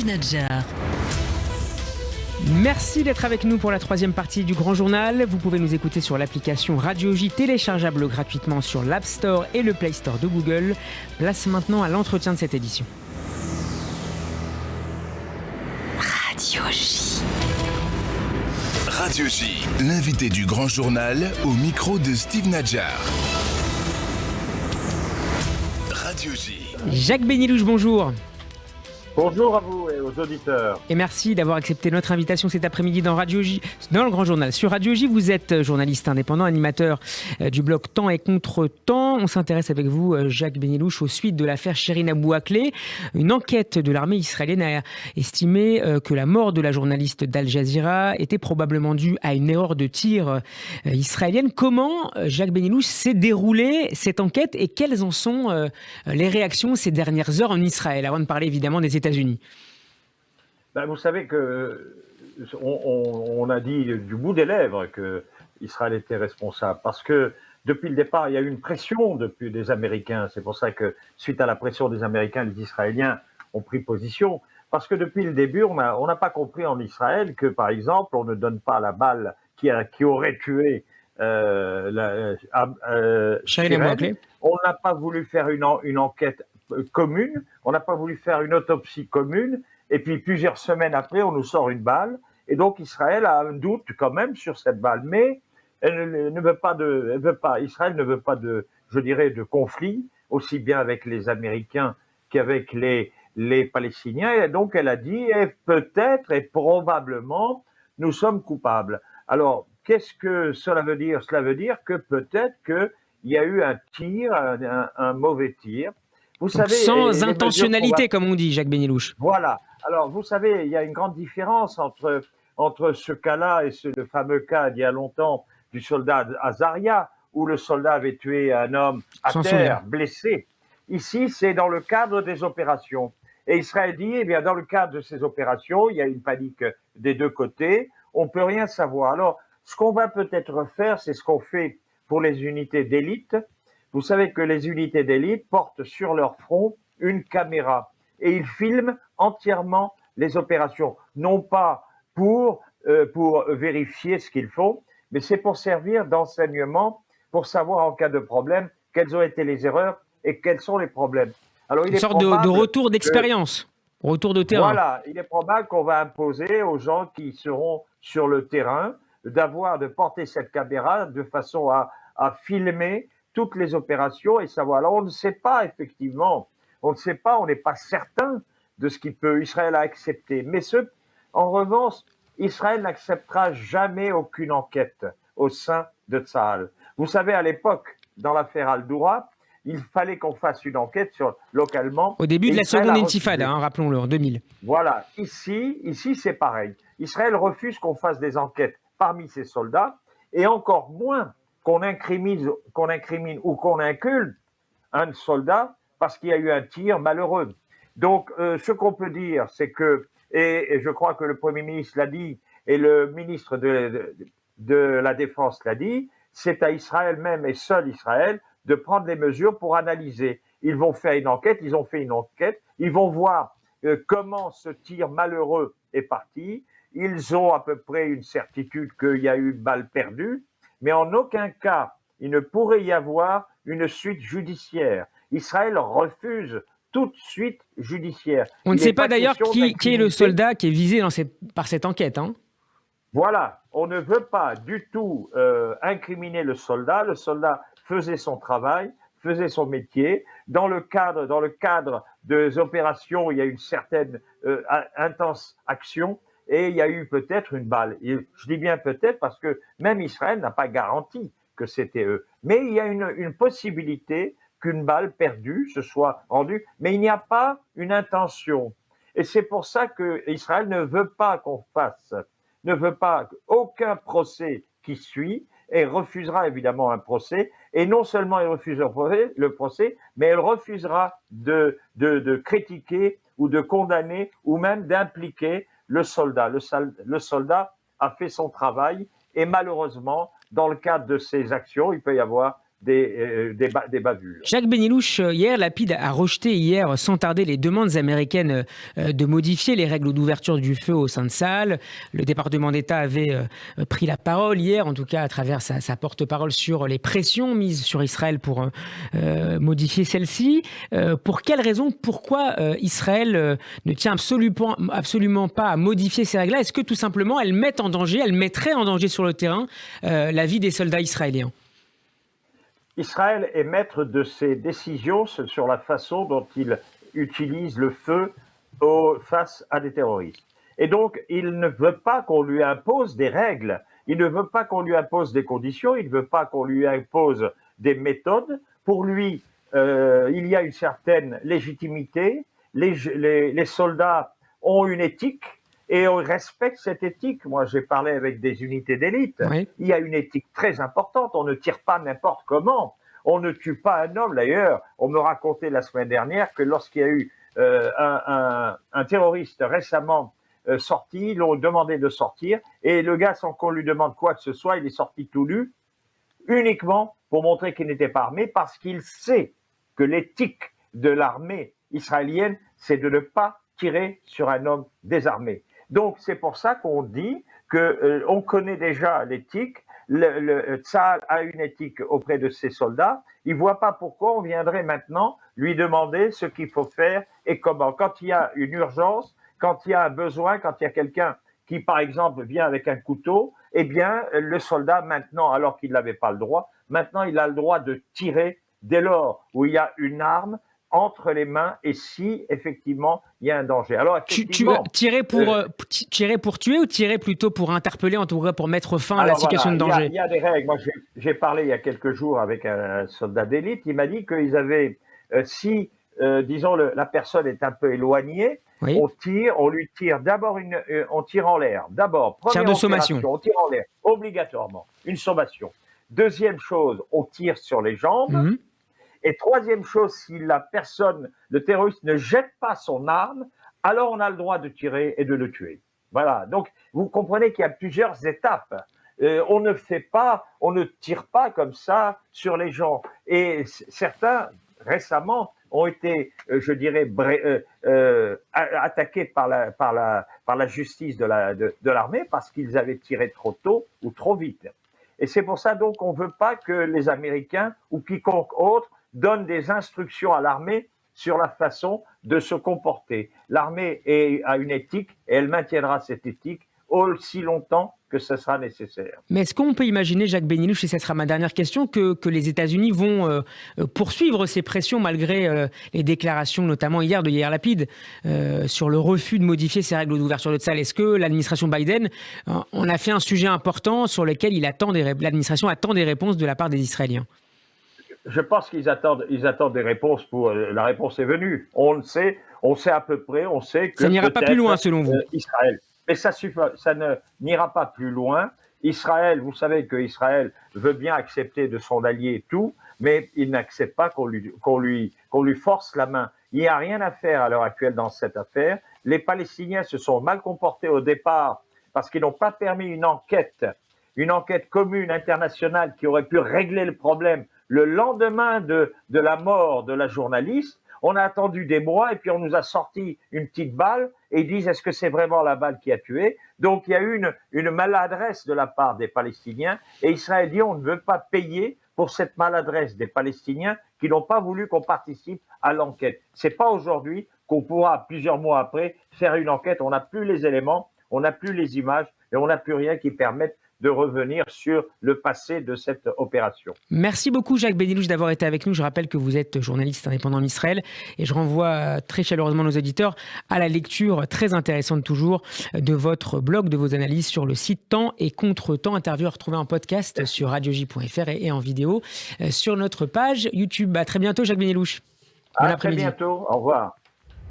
Steve Nadjar. Merci d'être avec nous pour la troisième partie du Grand Journal. Vous pouvez nous écouter sur l'application Radio J, téléchargeable gratuitement sur l'App Store et le Play Store de Google. Place maintenant à l'entretien de cette édition. Radio J. Radio J, l'invité du Grand Journal au micro de Steve Nadjar. Radio J. Jacques Bénilouche, bonjour. Bonjour à vous et aux auditeurs. Et merci d'avoir accepté notre invitation cet après-midi dans Radio J, dans le Grand Journal. Sur Radio J, vous êtes journaliste indépendant, animateur du blog Temps et Contre-temps. On s'intéresse avec vous, Jacques Bénilouche, aux suites de l'affaire Chérine Abou Akleh. Une enquête de l'armée israélienne a estimé que la mort de la journaliste d'Al Jazeera était probablement due à une erreur de tir israélienne. Comment, Jacques Bénilouche, s'est déroulée cette enquête et quelles en sont les réactions ces dernières heures en Israël, avant de parler évidemment des États-Unis? Vous savez que on a dit du bout des lèvres que Israël était responsable parce que depuis le départ, il y a eu une pression depuis des Américains. C'est pour ça que suite à la pression des Américains, les Israéliens ont pris position. Parce que depuis le début, on n'a pas compris en Israël que, par exemple, on ne donne pas la balle qui aurait tué Chérine Abou Akleh. On n'a pas voulu faire une enquête commune, on n'a pas voulu faire une autopsie commune, et puis plusieurs semaines après, on nous sort une balle, et donc Israël a un doute quand même sur cette balle, mais Israël ne veut pas de conflit, aussi bien avec les Américains qu'avec les Palestiniens, et donc elle a dit, peut-être et probablement, nous sommes coupables. Alors, qu'est-ce que cela veut dire? Cela veut dire que peut-être qu'il y a eu un tir, un mauvais tir. Vous savez, sans intentionnalité, comme on dit, Jacques Bénilouche. Voilà. Alors, vous savez, il y a une grande différence entre ce cas-là et le fameux cas d'il y a longtemps du soldat Azaria, où le soldat avait tué un homme à terre, blessé. Ici, c'est dans le cadre des opérations. Et Israël dit, eh bien, dans le cadre de ces opérations, il y a une panique des deux côtés, on ne peut rien savoir. Alors, ce qu'on va peut-être faire, c'est ce qu'on fait pour les unités d'élite. Vous savez que les unités d'élite portent sur leur front une caméra et ils filment entièrement les opérations, non pas pour vérifier ce qu'ils font, mais c'est pour servir d'enseignement, pour savoir en cas de problème quelles ont été les erreurs et quels sont les problèmes. Alors, une sorte de retour d'expérience, retour de terrain. Voilà, il est probable qu'on va imposer aux gens qui seront sur le terrain de porter cette caméra de façon à filmer toutes les opérations et savoir. Alors, on ne sait pas, effectivement, on n'est pas certain de ce Israël a accepté. Mais en revanche, Israël n'acceptera jamais aucune enquête au sein de Tsahal. Vous savez, à l'époque, dans l'affaire Al-Doura, il fallait qu'on fasse une enquête localement. Au début de la seconde intifada, rappelons-le, en 2000. Voilà. Ici, c'est pareil. Israël refuse qu'on fasse des enquêtes parmi ses soldats et encore moins qu'on incrimine ou qu'on inculte un soldat parce qu'il y a eu un tir malheureux. Donc, ce qu'on peut dire, c'est que, et je crois que le Premier ministre l'a dit, et le ministre de la Défense l'a dit, c'est à Israël même et seul Israël de prendre les mesures pour analyser. Ils vont faire une enquête, ils ont fait une enquête, ils vont voir comment ce tir malheureux est parti, ils ont à peu près une certitude qu'il y a eu une balle perdue, mais en aucun cas, il ne pourrait y avoir une suite judiciaire. Israël refuse toute suite judiciaire. On ne sait pas d'ailleurs qui est le soldat qui est visé par cette enquête. Voilà, on ne veut pas du tout incriminer le soldat. Le soldat faisait son travail, faisait son métier. Dans le cadre des opérations, il y a une certaine intense action. Et il y a eu peut-être une balle. Et je dis bien peut-être parce que même Israël n'a pas garanti que c'était eux. Mais il y a une possibilité qu'une balle perdue se soit rendue, mais il n'y a pas une intention. Et c'est pour ça qu'Israël ne veut pas aucun procès qui suit, et refusera évidemment un procès. Et non seulement il refuse le procès, mais elle refusera de critiquer ou de condamner ou même d'impliquer le soldat. Le soldat a fait son travail et malheureusement, dans le cadre de ces actions, il peut y avoir des bavures. Jacques Benyelouch, hier, Lapid a rejeté sans tarder les demandes américaines de modifier les règles d'ouverture du feu au sein de salles. Le département d'État avait pris la parole hier, en tout cas à travers sa porte-parole, sur les pressions mises sur Israël pour modifier celle-ci. Pour quelles raisons, pourquoi Israël ne tient absolument pas à modifier ces règles-là? Est-ce que tout simplement elles mettraient en danger sur le terrain la vie des soldats israéliens? Israël est maître de ses décisions sur la façon dont il utilise le feu face à des terroristes. Et donc, il ne veut pas qu'on lui impose des règles, il ne veut pas qu'on lui impose des conditions, il ne veut pas qu'on lui impose des méthodes. Pour lui, il y a une certaine légitimité, les soldats ont une éthique, et on respecte cette éthique. Moi, j'ai parlé avec des unités d'élite. Oui. Il y a une éthique très importante. On ne tire pas n'importe comment. On ne tue pas un homme. D'ailleurs, on me racontait la semaine dernière que lorsqu'il y a eu un terroriste récemment sorti, ils l'ont demandé de sortir. Et le gars, sans qu'on lui demande quoi que ce soit, il est sorti tout nu, uniquement pour montrer qu'il n'était pas armé, parce qu'il sait que l'éthique de l'armée israélienne, c'est de ne pas tirer sur un homme désarmé. Donc, c'est pour ça qu'on dit qu'on connaît déjà l'éthique. Le Tsahal a une éthique auprès de ses soldats. Il ne voit pas pourquoi on viendrait maintenant lui demander ce qu'il faut faire et comment. Quand il y a une urgence, quand il y a un besoin, quand il y a quelqu'un qui, par exemple, vient avec un couteau, eh bien, le soldat, maintenant, alors qu'il n'avait pas le droit, maintenant, il a le droit de tirer dès lors où il y a une arme entre les mains et si, effectivement, il y a un danger. Alors, effectivement, tirer pour tuer ou tirer plutôt pour interpeller, en tout cas pour mettre fin à la situation de danger? Il y a des règles. Moi, j'ai parlé il y a quelques jours avec un soldat d'élite. Il m'a dit qu'ils avaient, disons, la personne est un peu éloignée, oui. On lui tire d'abord on tire en l'air. D'abord, première de sommation. On tire en l'air, obligatoirement, une sommation. Deuxième chose, on tire sur les jambes. Mm-hmm. Et troisième chose, si le terroriste ne jette pas son arme, alors on a le droit de tirer et de le tuer. Voilà. Donc, vous comprenez qu'il y a plusieurs étapes. On ne tire pas comme ça sur les gens. Et certains, récemment, ont été, je dirais, attaqués par la justice de l'armée parce qu'ils avaient tiré trop tôt ou trop vite. Et c'est pour ça donc qu'on ne veut pas que les Américains ou quiconque autre donne des instructions à l'armée sur la façon de se comporter. L'armée a une éthique et elle maintiendra cette éthique aussi longtemps que ce sera nécessaire. Mais est-ce qu'on peut imaginer, Jacques Benyelouch, et ce sera ma dernière question, que les États-Unis vont poursuivre ces pressions malgré les déclarations, notamment hier de Yair Lapid, sur le refus de modifier ces règles d'ouverture de salle? Est-ce que l'administration Biden en a fait un sujet important sur lequel l'administration attend des réponses de la part des Israéliens? Je pense qu'ils attendent des réponses la réponse est venue. On le sait, on sait à peu près, on sait que ça n'ira pas plus loin selon vous. Israël. Mais ça n'ira pas plus loin. Israël, vous savez que Israël veut bien accepter de son allié et tout, mais il n'accepte pas qu'on lui force la main. Il n'y a rien à faire à l'heure actuelle dans cette affaire. Les Palestiniens se sont mal comportés au départ parce qu'ils n'ont pas permis une enquête commune internationale qui aurait pu régler le problème. Le lendemain de la mort de la journaliste, on a attendu des mois et puis on nous a sorti une petite balle et ils disent est-ce que c'est vraiment la balle qui a tué? Donc il y a eu une maladresse de la part des Palestiniens et Israël dit on ne veut pas payer pour cette maladresse des Palestiniens qui n'ont pas voulu qu'on participe à l'enquête. C'est pas aujourd'hui qu'on pourra, plusieurs mois après, faire une enquête. On n'a plus les éléments, on n'a plus les images et on n'a plus rien qui permette de revenir sur le passé de cette opération. Merci beaucoup Jacques Benyelouch d'avoir été avec nous. Je rappelle que vous êtes journaliste indépendant en Israël et je renvoie très chaleureusement nos auditeurs à la lecture très intéressante toujours de votre blog, de vos analyses sur le site Temps et Contre-Temps. Interview à retrouver en podcast sur radioj.fr et en vidéo sur notre page YouTube. À très bientôt Jacques Benyelouch. À très bientôt. Au revoir.